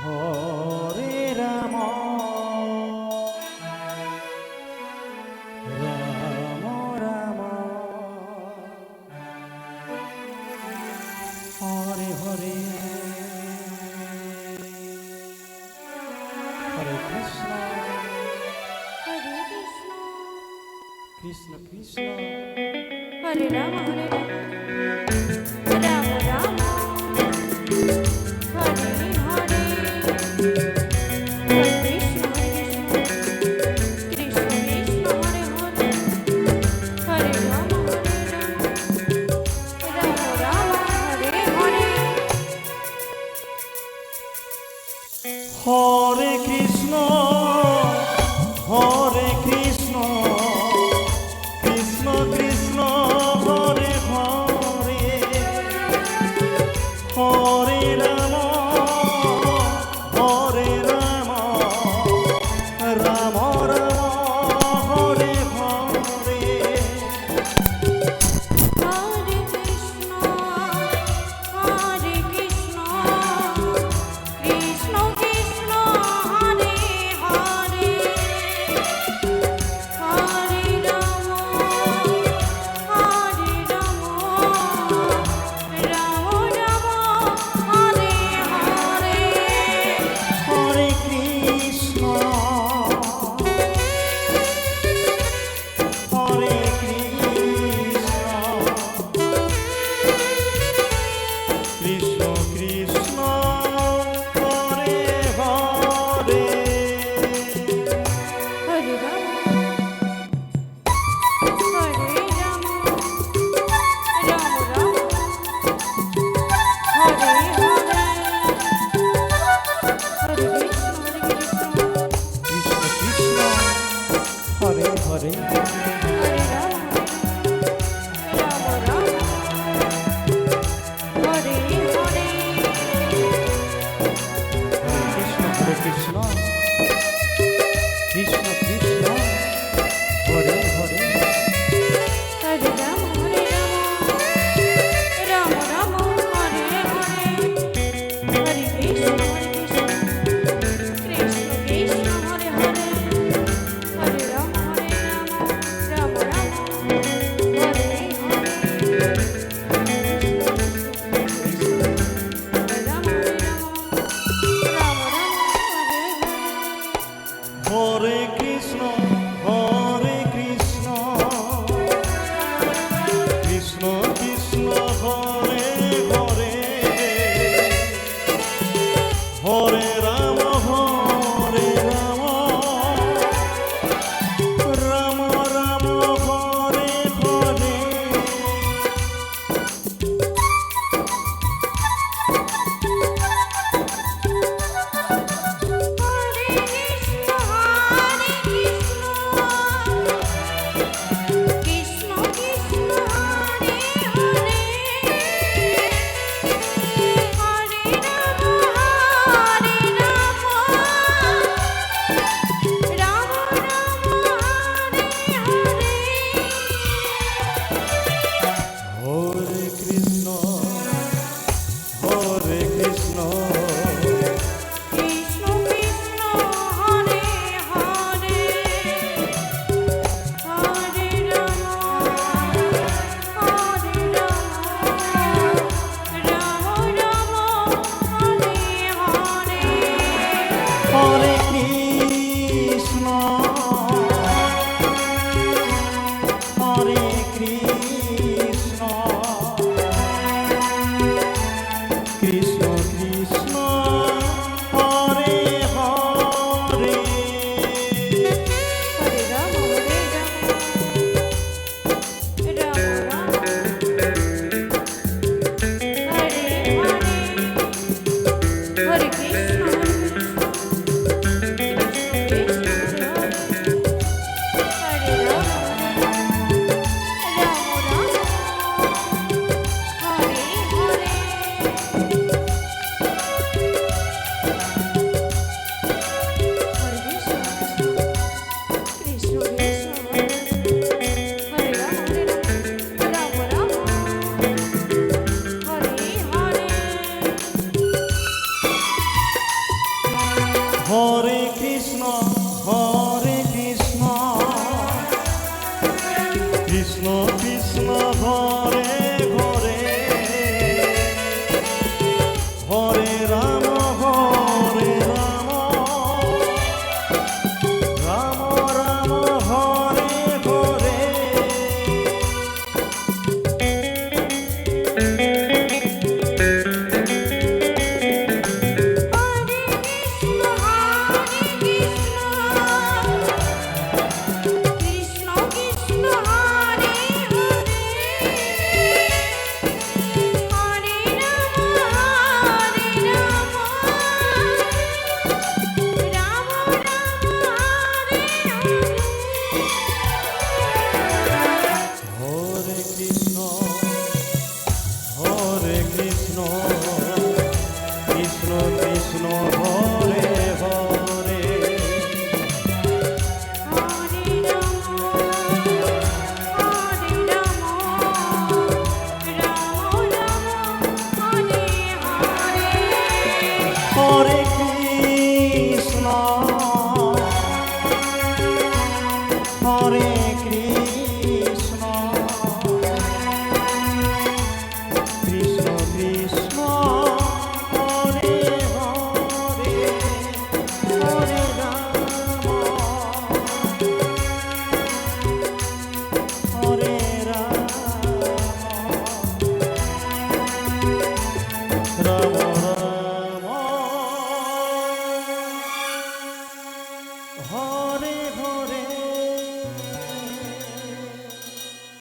Hare Ram Ram Ram Hare Hare Hare Krishna Krishna Krishna Hare Ram Ram Ram Hare Hare Hare Krishna Krishna Krishna Hare Hare Hare Ram Ram Ram Hare Hare Hare Krishna Hare Krishna Krishna Krishna Hare Hare Hare Ram Hare Ram Ram Ram Hare Hare Hare Krishna Krishna Krishna Hare Hare Hare Ram Ram Ram Hare Hare Hare Krishna Hare Krishna Krishna Hare Hare Hare Ram Hare Ram Ram Ram Hare Hare Hare Krishna Krishna Krishna Hare Hare Hare Ram Ram Ram Hare Hare Hare Krishna Krishna Krishna Hare Hare Hare Ram Ram Ram Hare Hare Hare Krishna Krishna Krishna Hare Hare Hare Ram Ram Ram Hare Hare Ram Ram Hare Hare Krishna Hare Krishna Krishna Krishna Hare Hare Hare Ram Ram Ram Hare Hare Hare Krishna Krishna Krishna Hare Hare Hare Ram Ram Ram Hare Hare Hare Krishna